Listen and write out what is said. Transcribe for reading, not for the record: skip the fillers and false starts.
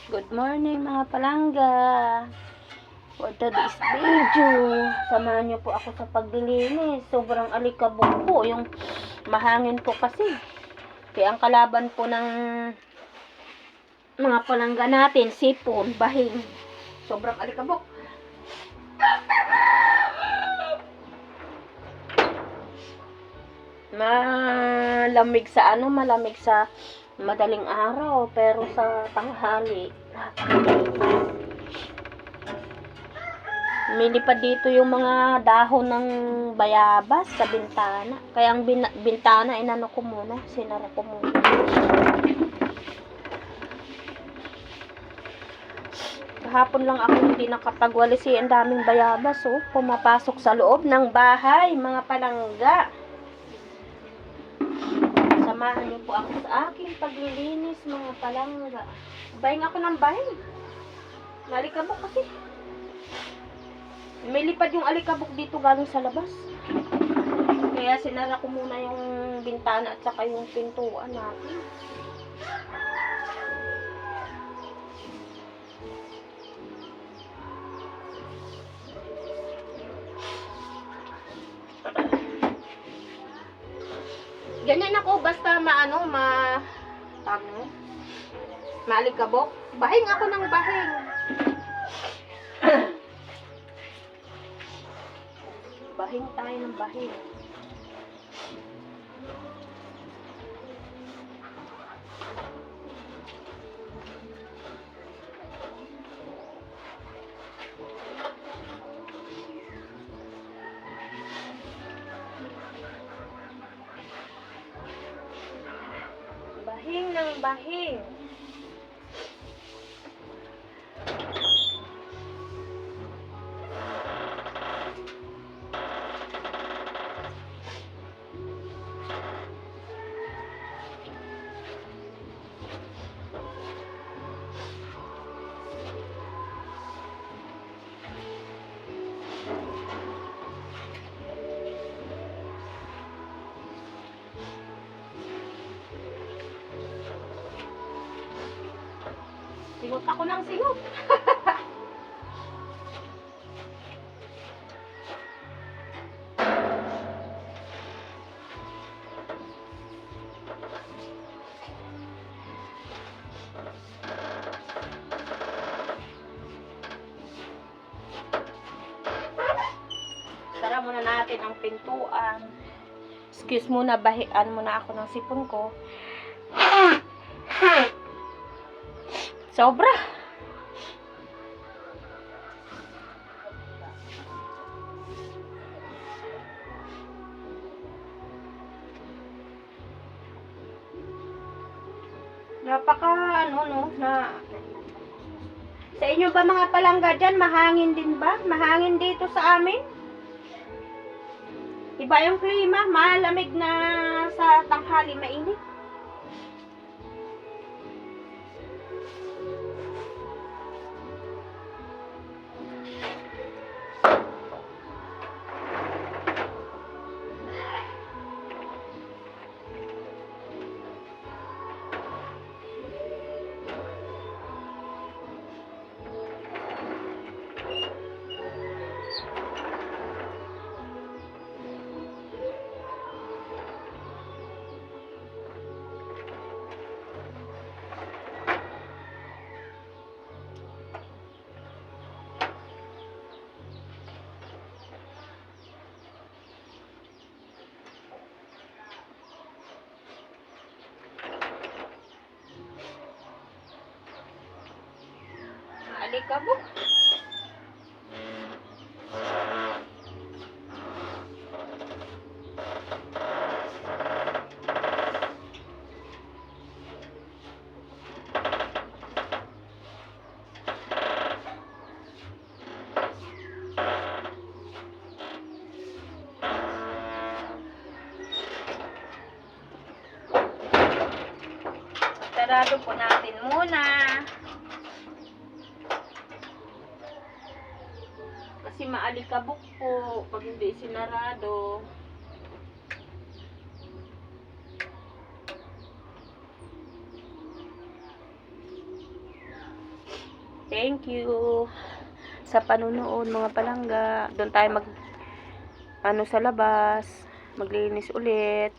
Good morning mga palangga. For today's video, samahan niyo po ako sa paglilinis. Sobrang alikabok po, yung mahangin po kasi. Kaya ang kalaban po ng mga palangga natin, sipon, bahing. Sobrang alikabok. Malamig sa madaling araw, pero sa tanghali milipad dito yung mga dahon ng bayabas sa bintana. Kaya ang bintana inano ko muna, sinara ko muna. Kahapon lang ako hindi nakapagwalisi, ang daming bayabas pumapasok sa loob ng bahay mga palangga. Samahan niyo po ako sa aking paglilinis mga palangga. Bahing ako ng bahing. Nalikabok kasi. May lipad yung alikabok dito galing sa labas. Kaya sinara ko muna yung bintana at saka yung pintuan natin. Ganyan ako basta maalikabok. Bahing ako ng bahing. Bahing tayo ng bahing. Bahing ng bahing. Sigot ako ng sigot. Sara muna natin ang pintuan. Excuse muna, bahian muna ako ng sipon ko. Sobra. Napaka na sa inyo ba mga palangga dyan, mahangin din ba? Mahangin dito sa amin? Iba yung klima, malamig na sa tanghali, mainit. Alikabok. Sarado po natin muna. Kasi maalikabok po pag hindi sinarado. Thank you sa panunood mga palangga. Doon tayo sa labas. Maglinis ulit.